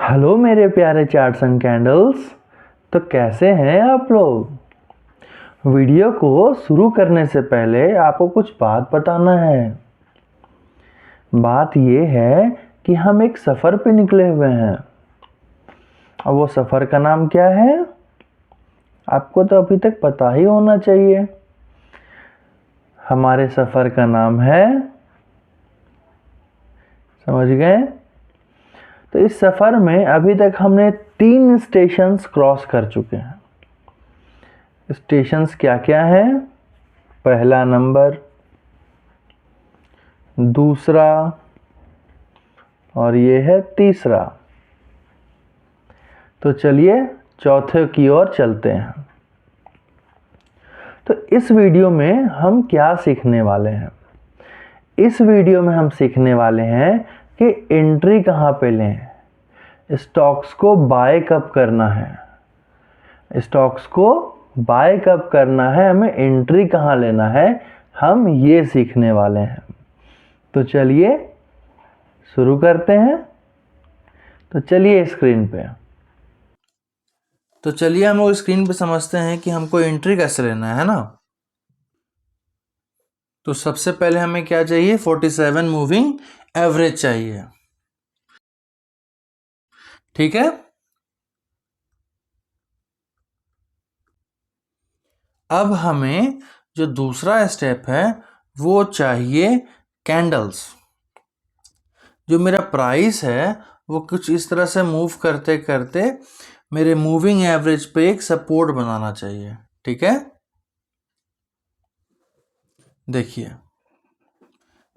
Hello मेरे प्यारे charts and candles. तो कैसे हैं आप लोग। वीडियो को शुरू करने से पहले आपको कुछ बात बताना है। बात ये है कि हम एक सफ़र पे निकले हुए हैं और वो सफ़र का नाम क्या है आपको तो अभी तक पता ही होना चाहिए। हमारे सफ़र का नाम है, समझ गए। तो इस सफ़र में अभी तक हमने 3 स्टेशंस क्रॉस कर चुके हैं। स्टेशंस क्या क्या हैं? पहला नंबर, दूसरा और ये है तीसरा। तो चलिए चौथे की ओर चलते हैं। तो इस वीडियो में हम क्या सीखने वाले हैं? इस वीडियो में हम सीखने वाले हैं कि एंट्री कहाँ पे लें, स्टॉक्स को बाय कब करना है, स्टॉक्स को बाय कब करना है, हमें एंट्री कहाँ लेना है, हम ये सीखने वाले हैं। तो चलिए शुरू करते हैं। तो चलिए स्क्रीन पे, तो चलिए हम लोग स्क्रीन पे समझते हैं कि हमको एंट्री कैसे लेना है ना। तो सबसे पहले हमें क्या चाहिए? 47 मूविंग एवरेज चाहिए, ठीक है। अब हमें जो दूसरा स्टेप है वो चाहिए कैंडल्स। जो मेरा प्राइस है वो कुछ इस तरह से मूव करते करते मेरे मूविंग एवरेज पे एक सपोर्ट बनाना चाहिए, ठीक है। देखिए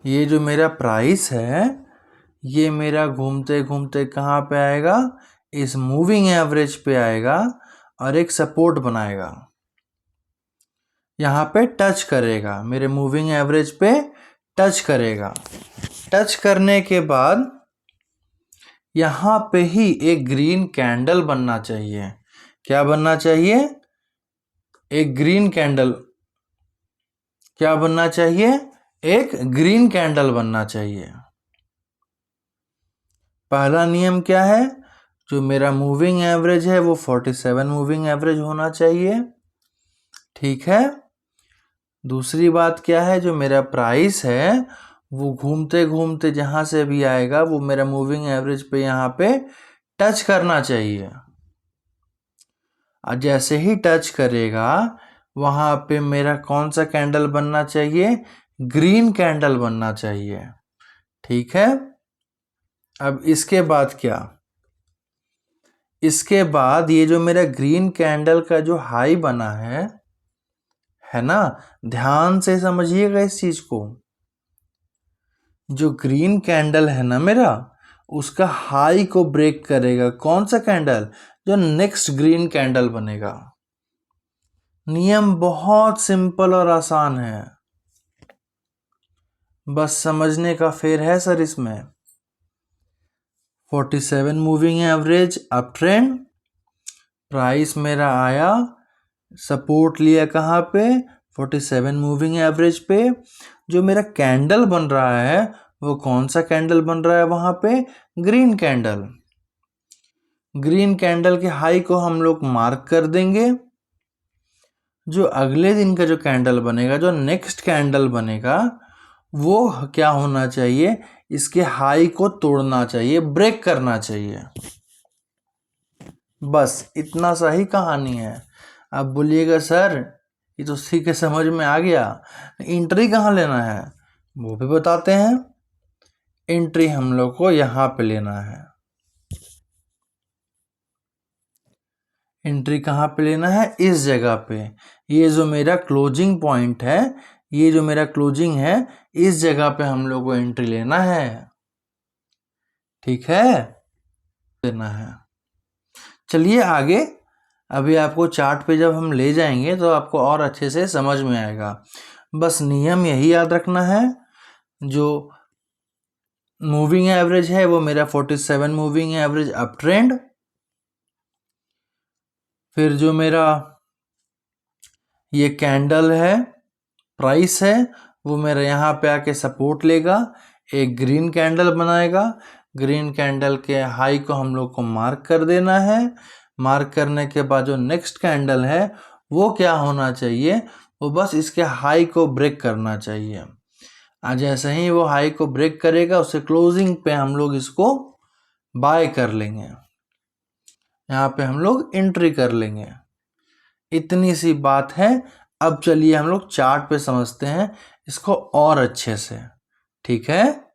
ये जो मेरा प्राइस है ये मेरा घूमते घूमते कहाँ पे आएगा? इस मूविंग एवरेज पे आएगा और एक सपोर्ट बनाएगा, यहाँ पे टच करेगा, मेरे मूविंग एवरेज पे टच करेगा। टच करने के बाद यहाँ पे ही एक ग्रीन कैंडल बनना चाहिए। क्या बनना चाहिए? एक ग्रीन कैंडल। क्या बनना चाहिए? एक ग्रीन कैंडल बनना चाहिए। पहला नियम क्या है? जो मेरा मूविंग एवरेज है वो 47 मूविंग एवरेज होना चाहिए, ठीक है। दूसरी बात क्या है? जो मेरा प्राइस है वो घूमते घूमते जहाँ से भी आएगा वो मेरा मूविंग एवरेज पे यहाँ पे टच करना चाहिए। और जैसे ही टच करेगा वहाँ पे मेरा कौन सा कैंडल बनना चाहिए? ग्रीन कैंडल बनना चाहिए, ठीक है। अब इसके बाद क्या? इसके बाद ये जो मेरा ग्रीन कैंडल का जो हाई बना है ना, ध्यान से समझिएगा इस चीज को। जो ग्रीन कैंडल है ना मेरा, उसका हाई को ब्रेक करेगा कौन सा कैंडल? जो नेक्स्ट ग्रीन कैंडल बनेगा। नियम बहुत सिंपल और आसान है, बस समझने का फेर है सर इसमें। 47 moving average up trend, price मेरा आया, सपोर्ट लिया कहाँ पे? 47 मूविंग एवरेज पे। जो मेरा कैंडल बन रहा है वो कौन सा कैंडल बन रहा है वहाँ पे? Green candle. ग्रीन कैंडल के हाई को हम लोग मार्क कर देंगे। जो अगले दिन का जो कैंडल बनेगा, जो नेक्स्ट कैंडल बनेगा, वो क्या होना चाहिए? इसके हाई को तोड़ना चाहिए, ब्रेक करना चाहिए। बस इतना सा ही कहानी है। अब बोलिएगा सर ये तो सीख के समझ में आ गया, एंट्री कहाँ लेना है वो भी बताते हैं। एंट्री हम लोग को यहाँ पे लेना है। एंट्री कहाँ पे लेना है? इस जगह पे। ये जो मेरा क्लोजिंग पॉइंट है, ये जो मेरा क्लोजिंग है, इस जगह पे हम लोग को एंट्री लेना है, ठीक है। लेना है। चलिए आगे। अभी आपको चार्ट पे जब हम ले जाएंगे तो आपको और अच्छे से समझ में आएगा। बस नियम यही याद रखना है, जो मूविंग एवरेज है वो मेरा 47 मूविंग एवरेज अप ट्रेंड, फिर जो मेरा ये कैंडल है, प्राइस है, वो मेरा यहाँ पे आके सपोर्ट लेगा, एक ग्रीन कैंडल बनाएगा। ग्रीन कैंडल के हाई को हम लोग को मार्क कर देना है। मार्क करने के बाद जो नेक्स्ट कैंडल है वो क्या होना चाहिए, वो बस इसके हाई को ब्रेक करना चाहिए। आज जैसे ही वो हाई को ब्रेक करेगा उससे क्लोजिंग पे हम लोग इसको बाय कर लेंगे, यहाँ पे हम लोग एंट्री कर लेंगे। इतनी सी बात है। अब चलिए हम लोग चार्ट पे समझते हैं इसको और अच्छे से, ठीक है।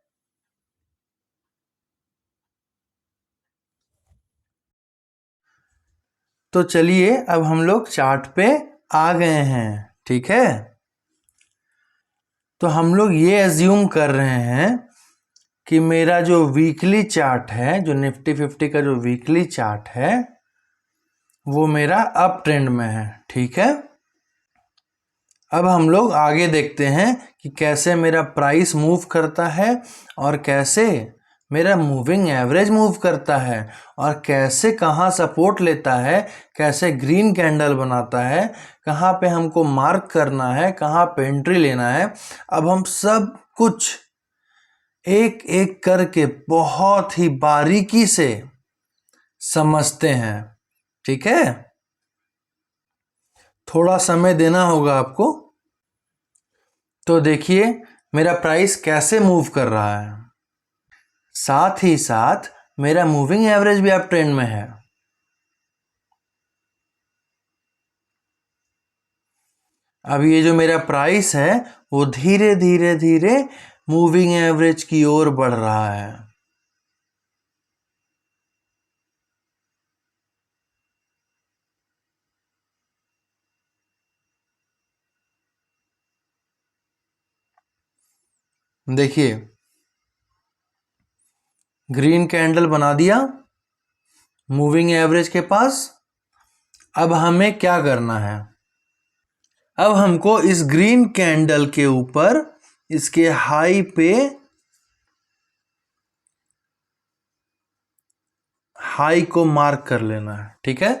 तो चलिए अब हम लोग चार्ट पे आ गए हैं, ठीक है। तो हम लोग ये एज्यूम कर रहे हैं कि मेरा जो वीकली चार्ट है, जो निफ्टी 50 का जो वीकली चार्ट है वो मेरा अप ट्रेंड में है, ठीक है। अब हम लोग आगे देखते हैं कि कैसे मेरा प्राइस मूव करता है और कैसे मेरा मूविंग एवरेज मूव करता है और कैसे कहाँ सपोर्ट लेता है, कैसे ग्रीन कैंडल बनाता है, कहाँ पे हमको मार्क करना है, कहाँ पे एंट्री लेना है। अब हम सब कुछ एक एक करके बहुत ही बारीकी से समझते हैं, ठीक है। थोड़ा समय देना होगा आपको। तो देखिए मेरा प्राइस कैसे मूव कर रहा है, साथ ही साथ मेरा मूविंग एवरेज भी अप ट्रेंड में है। अब ये जो मेरा प्राइस है वो धीरे धीरे धीरे मूविंग एवरेज की ओर बढ़ रहा है। देखिए ग्रीन कैंडल बना दिया मूविंग एवरेज के पास। अब हमें क्या करना है, अब हमको इस ग्रीन कैंडल के ऊपर इसके हाई पे हाई को मार्क कर लेना है, ठीक है।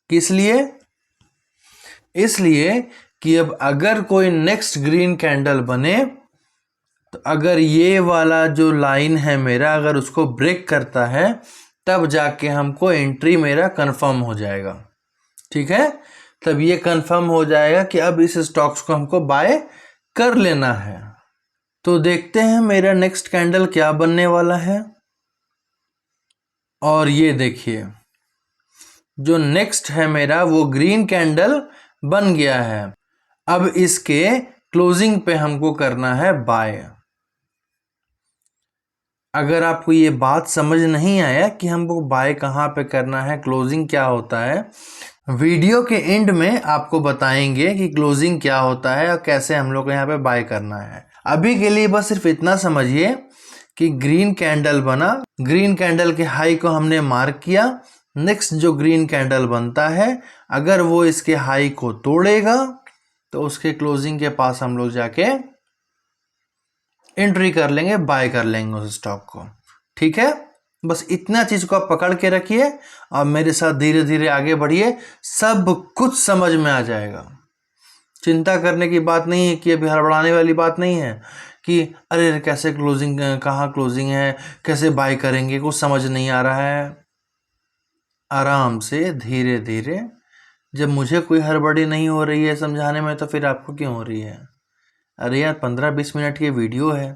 किस लिए, इसलिए कि अब अगर कोई नेक्स्ट ग्रीन कैंडल बने तो अगर ये वाला जो लाइन है मेरा अगर उसको ब्रेक करता है तब जाके हमको एंट्री मेरा कंफर्म हो जाएगा, ठीक है। तब ये कंफर्म हो जाएगा कि अब इस स्टॉक्स को हमको बाय कर लेना है। तो देखते हैं मेरा नेक्स्ट कैंडल क्या बनने वाला है। और ये देखिए जो नेक्स्ट है मेरा वो ग्रीन कैंडल बन गया है। अब इसके क्लोजिंग पे हमको करना है बाय। अगर आपको ये बात समझ नहीं आया कि हमको बाय कहाँ पे करना है, क्लोजिंग क्या होता है, वीडियो के एंड में आपको बताएंगे कि क्लोजिंग क्या होता है और कैसे हम लोग को यहाँ पे बाय करना है। अभी के लिए बस सिर्फ इतना समझिए कि ग्रीन कैंडल बना, ग्रीन कैंडल के हाई को हमने मार्क किया। नेक्स्ट जो ग्रीन कैंडल बनता है अगर वो इसके हाई को तोड़ेगा तो उसके क्लोजिंग के पास हम लोग जाके एंट्री कर लेंगे, बाय कर लेंगे उस स्टॉक को, ठीक है। बस इतना चीज को आप पकड़ के रखिए और मेरे साथ धीरे धीरे आगे बढ़िए, सब कुछ समझ में आ जाएगा। चिंता करने की बात नहीं है कि अभी हड़बड़ाने वाली बात नहीं है कि अरे कैसे क्लोजिंग, कहाँ क्लोजिंग है, कैसे बाय करेंगे, कुछ समझ नहीं आ रहा है। आराम से धीरे धीरे, जब मुझे कोई हड़बड़ी नहीं हो रही है समझाने में तो फिर आपको क्यों हो रही है। अरे यार 15-20 मिनट की वीडियो है,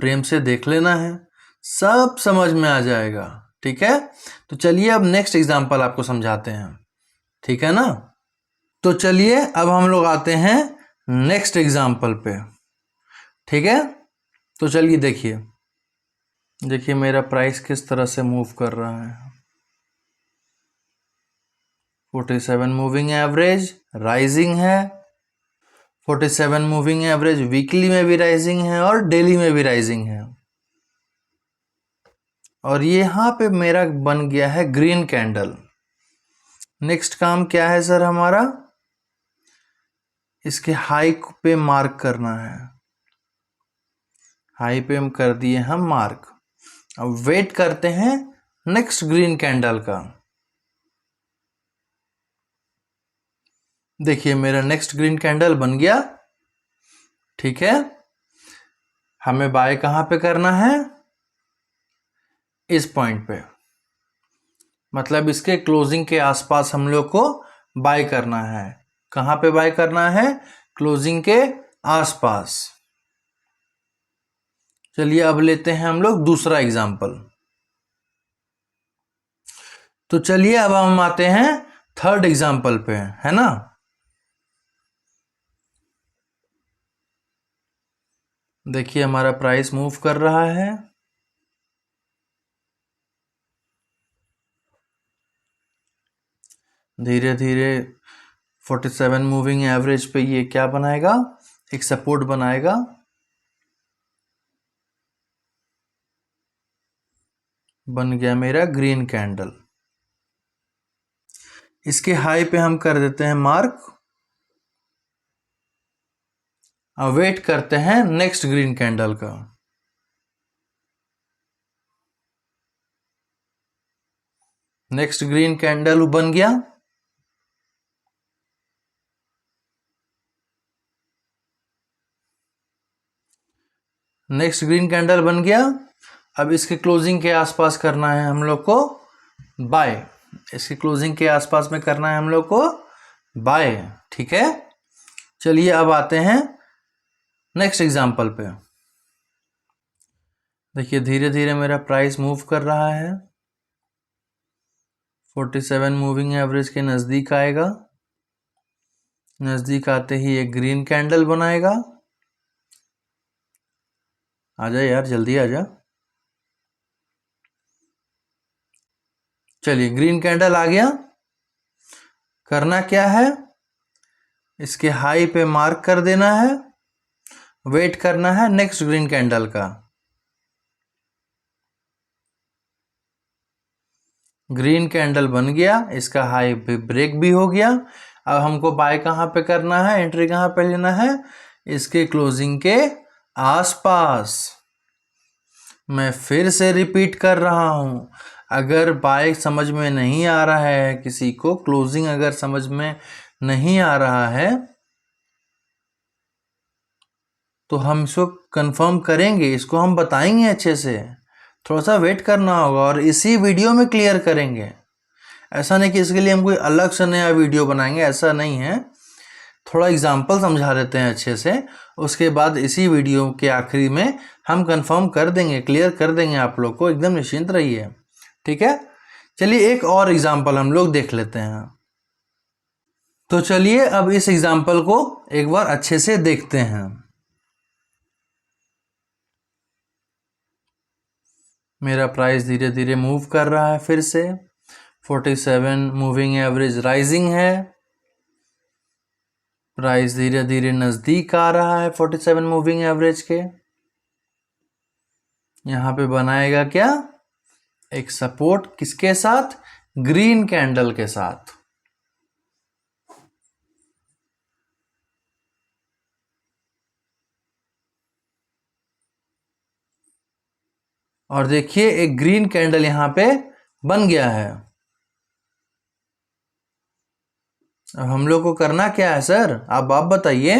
प्रेम से देख लेना है, सब समझ में आ जाएगा, ठीक है। तो चलिए अब नेक्स्ट एग्जांपल आपको समझाते हैं, ठीक है ना। तो चलिए अब हम लोग आते हैं नेक्स्ट एग्जांपल पे, ठीक है। तो चलिए देखिए, देखिए मेरा प्राइस किस तरह से मूव कर रहा है। 47 मूविंग एवरेज राइजिंग है, 47 मूविंग एवरेज वीकली में भी राइजिंग है और डेली में भी राइजिंग है। और यहाँ पे मेरा बन गया है ग्रीन कैंडल। नेक्स्ट काम क्या है सर हमारा, इसके हाई पे मार्क करना है। हाई पे हम कर दिए हम मार्क। अब वेट करते हैं नेक्स्ट ग्रीन कैंडल का। देखिए मेरा नेक्स्ट ग्रीन कैंडल बन गया, ठीक है। हमें बाय कहाँ पे करना है? इस पॉइंट पे, मतलब इसके क्लोजिंग के आसपास हम लोग को बाय करना है। कहाँ पे बाय करना है? क्लोजिंग के आसपास। चलिए अब लेते हैं हम लोग दूसरा एग्जाम्पल। तो चलिए अब हम आते हैं थर्ड एग्जाम्पल पे, है ना। देखिए हमारा प्राइस मूव कर रहा है, धीरे धीरे 47 मूविंग एवरेज पे ये क्या बनाएगा? एक सपोर्ट बनाएगा। बन गया मेरा ग्रीन कैंडल। इसके हाई पे हम कर देते हैं मार्क। अब वेट करते हैं नेक्स्ट ग्रीन कैंडल का। नेक्स्ट ग्रीन कैंडल बन गया। नेक्स्ट ग्रीन कैंडल बन गया। अब इसके क्लोजिंग के आसपास करना है हम लोग को बाय। इसकी क्लोजिंग के आसपास में करना है हम लोग को बाय, ठीक है। चलिए अब आते हैं नेक्स्ट एग्जांपल पे। देखिए धीरे धीरे मेरा प्राइस मूव कर रहा है, 47 मूविंग एवरेज के नज़दीक आएगा। नज़दीक आते ही एक ग्रीन कैंडल बनाएगा। आजा यार जल्दी आजा। चलिए ग्रीन कैंडल आ गया। करना क्या है? इसके हाई पे मार्क कर देना है, वेट करना है नेक्स्ट ग्रीन कैंडल का। ग्रीन कैंडल बन गया, इसका हाई पे ब्रेक भी हो गया। अब हमको बाय कहाँ पे करना है, एंट्री कहाँ पे लेना है? इसके क्लोजिंग के आसपास। मैं फिर से रिपीट कर रहा हूँ, अगर बाय समझ में नहीं आ रहा है किसी को, क्लोजिंग अगर समझ में नहीं आ रहा है, तो हम इसको कंफर्म करेंगे, इसको हम बताएंगे अच्छे से। थोड़ा सा वेट करना होगा और इसी वीडियो में क्लियर करेंगे। ऐसा नहीं कि इसके लिए हम कोई अलग से नया वीडियो बनाएंगे, ऐसा नहीं है। थोड़ा एग्जाम्पल समझा देते हैं अच्छे से, उसके बाद इसी वीडियो के आखिरी में हम कंफर्म कर देंगे, क्लियर कर देंगे आप लोग को। एकदम निश्चिंत रहिए, ठीक है। चलिए एक और एग्जाम्पल हम लोग देख लेते हैं। तो चलिए अब इस एग्जाम्पल को एक बार अच्छे से देखते हैं। मेरा प्राइस धीरे धीरे मूव कर रहा है, फिर से 47 मूविंग एवरेज राइजिंग है। प्राइस धीरे धीरे नज़दीक आ रहा है 47 मूविंग एवरेज के। यहाँ पे बनाएगा क्या? एक सपोर्ट, किसके साथ? ग्रीन कैंडल के साथ। और देखिए एक ग्रीन कैंडल यहाँ पे बन गया है। अब हम लोग को करना क्या है सर, आप बताइए।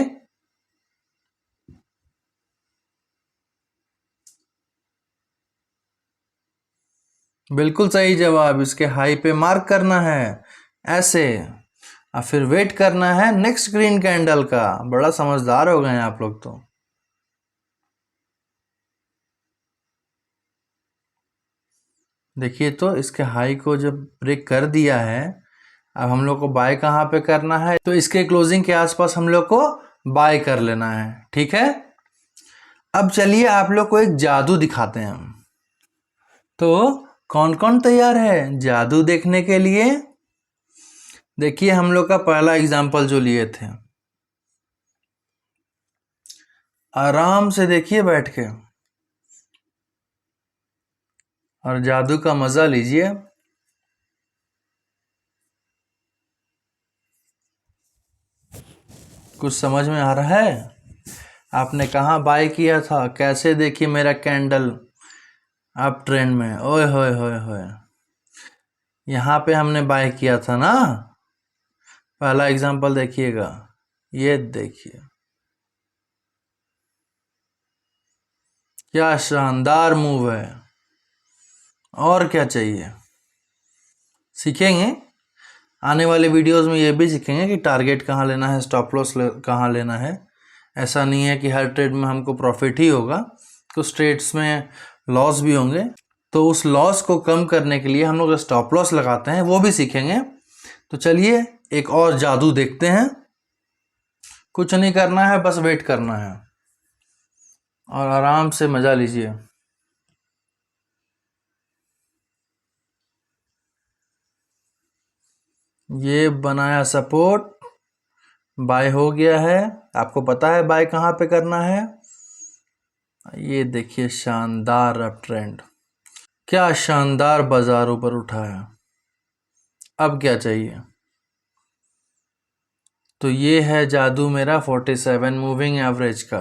बिल्कुल सही जवाब, इसके हाई पे मार्क करना है ऐसे, और फिर वेट करना है नेक्स्ट ग्रीन कैंडल का। बड़ा समझदार हो गए हैं आप लोग तो। देखिए तो इसके हाई को जब ब्रेक कर दिया है, अब हम लोग को बाय कहाँ पे करना है? तो इसके क्लोजिंग के आसपास हम लोग को बाय कर लेना है, ठीक है। अब चलिए आप लोग को एक जादू दिखाते हैं हम। तो कौन कौन तैयार है जादू देखने के लिए? देखिए हम लोग का पहला एग्जाम्पल जो लिए थे, आराम से देखिए बैठ के और जादू का मजा लीजिए। कुछ समझ में आ रहा है? आपने कहाँ बाय किया था? कैसे देखिए मेरा कैंडल अप ट्रेंड में, ओए होए होए होए, यहाँ पे हमने बाय किया था ना। पहला एग्जांपल देखिएगा, ये देखिए। क्या शानदार मूव है, और क्या चाहिए। सीखेंगे आने वाले वीडियोस में, ये भी सीखेंगे कि टारगेट कहाँ लेना है, स्टॉप लॉस कहाँ लेना है। ऐसा नहीं है कि हर ट्रेड में हमको प्रॉफिट ही होगा, कुछ ट्रेड्स में लॉस भी होंगे। तो उस लॉस को कम करने के लिए हम लोग स्टॉप लॉस लगाते हैं, वो भी सीखेंगे। तो चलिए एक और जादू देखते हैं। कुछ नहीं करना है, बस वेट करना है और आराम से मजा लीजिए। ये बनाया सपोर्ट, बाय हो गया है। आपको पता है बाय कहाँ पे करना है। ये देखिए शानदार अप ट्रेंड, क्या शानदार बाजार ऊपर उठा है। अब क्या चाहिए। तो ये है जादू मेरा 47 मूविंग एवरेज का।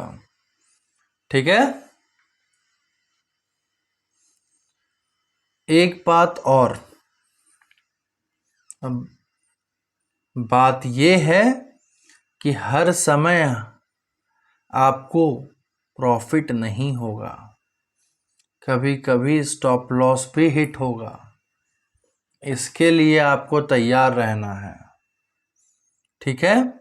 ठीक है, एक बात और, अब बात ये है कि हर समय आपको प्रॉफिट नहीं होगा, कभी कभी स्टॉप लॉस भी हिट होगा। इसके लिए आपको तैयार रहना है। ठीक है,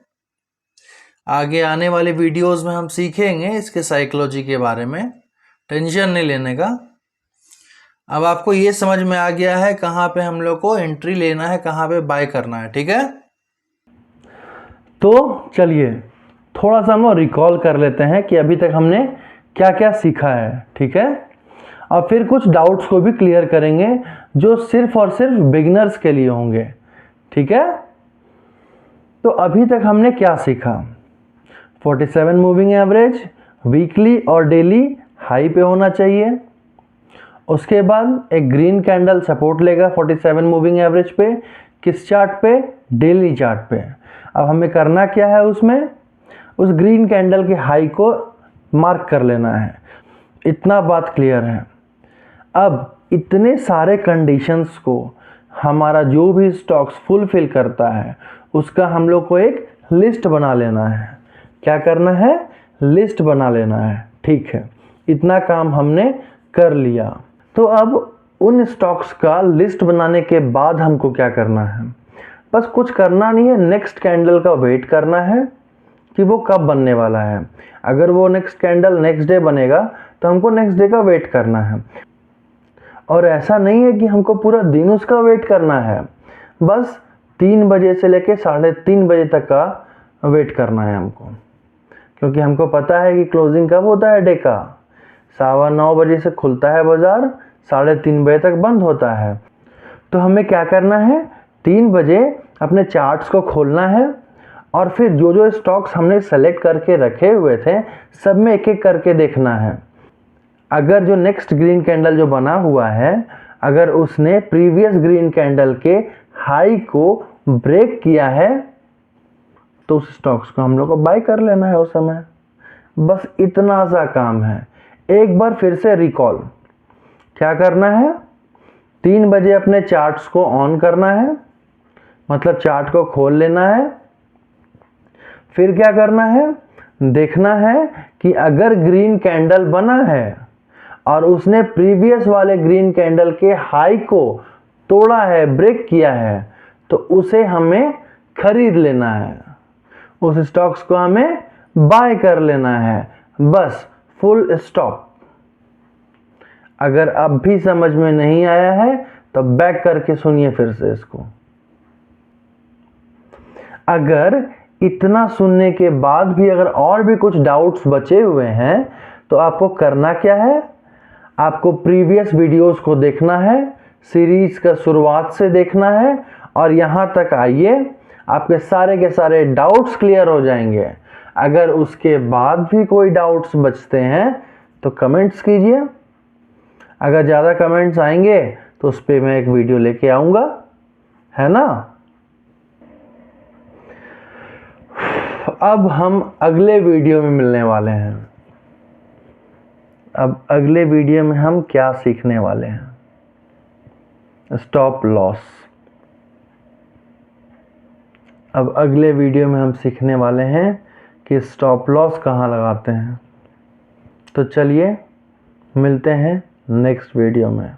आगे आने वाले वीडियोस में हम सीखेंगे इसके साइकोलॉजी के बारे में, टेंशन नहीं लेने का। अब आपको ये समझ में आ गया है कहाँ पे हम लोग को एंट्री लेना है, कहाँ पे बाय करना है। ठीक है, तो चलिए थोड़ा सा हम लोग रिकॉल कर लेते हैं कि अभी तक हमने क्या क्या सीखा है। ठीक है, और फिर कुछ डाउट्स को भी क्लियर करेंगे जो सिर्फ और सिर्फ बिगिनर्स के लिए होंगे। ठीक है, तो अभी तक हमने क्या सीखा। 47 मूविंग एवरेज वीकली और डेली हाई पे होना चाहिए। उसके बाद एक ग्रीन कैंडल सपोर्ट लेगा 47 मूविंग एवरेज पे, किस चार्ट पे, डेली चार्ट पे। अब हमें करना क्या है, उसमें उस ग्रीन कैंडल के हाई को मार्क कर लेना है। इतना बात क्लियर है। अब इतने सारे कंडीशंस को हमारा जो भी स्टॉक्स फुलफिल करता है उसका हम लोग को एक लिस्ट बना लेना है। क्या करना है, लिस्ट बना लेना है। ठीक है, इतना काम हमने कर लिया। तो अब उन स्टॉक्स का लिस्ट बनाने के बाद हमको क्या करना है, बस कुछ करना नहीं है, नेक्स्ट कैंडल का वेट करना है कि वो कब बनने वाला है। अगर वो नेक्स्ट कैंडल नेक्स्ट डे बनेगा तो हमको नेक्स्ट डे का वेट करना है। और ऐसा नहीं है कि हमको पूरा दिन उसका वेट करना है, बस 3 बजे से लेके 3:30 बजे तक का वेट करना है हमको। क्योंकि हमको पता है कि क्लोजिंग कब होता है डे का, 9:15 बजे से खुलता है बाजार, 3:30 बजे तक बंद होता है। तो हमें क्या करना है, 3 बजे अपने चार्ट्स को खोलना है और फिर जो जो स्टॉक्स हमने सेलेक्ट करके रखे हुए थे सब में एक एक करके देखना है। अगर जो नेक्स्ट ग्रीन कैंडल जो बना हुआ है, अगर उसने प्रीवियस ग्रीन कैंडल के हाई को ब्रेक किया है तो उस स्टॉक्स को हम लोग को बाय कर लेना है उस समय। बस इतना सा काम है। एक बार फिर से रिकॉल, क्या करना है, 3 बजे अपने चार्ट्स को ऑन करना है, मतलब चार्ट को खोल लेना है। फिर क्या करना है, देखना है कि अगर ग्रीन कैंडल बना है और उसने प्रीवियस वाले ग्रीन कैंडल के हाई को तोड़ा है, ब्रेक किया है, तो उसे हमें खरीद लेना है, उस स्टॉक्स को हमें बाय कर लेना है। बस फुल स्टॉप। अगर अब भी समझ में नहीं आया है तो बैक करके सुनिए फिर से इसको। अगर इतना सुनने के बाद भी अगर और भी कुछ डाउट्स बचे हुए हैं तो आपको करना क्या है, आपको प्रीवियस वीडियोस को देखना है, सीरीज का शुरुआत से देखना है और यहाँ तक आइए, आपके सारे के सारे डाउट्स क्लियर हो जाएंगे। अगर उसके बाद भी कोई डाउट्स बचते हैं तो कमेंट्स कीजिए। अगर ज़्यादा कमेंट्स आएंगे तो उस पर मैं एक वीडियो लेके आऊँगा, है ना। अब हम अगले वीडियो में मिलने वाले हैं। अब अगले वीडियो में हम क्या सीखने वाले हैं, स्टॉप लॉस। अब अगले वीडियो में हम सीखने वाले हैं कि स्टॉप लॉस कहाँ लगाते हैं। तो चलिए मिलते हैं नेक्स्ट वीडियो में।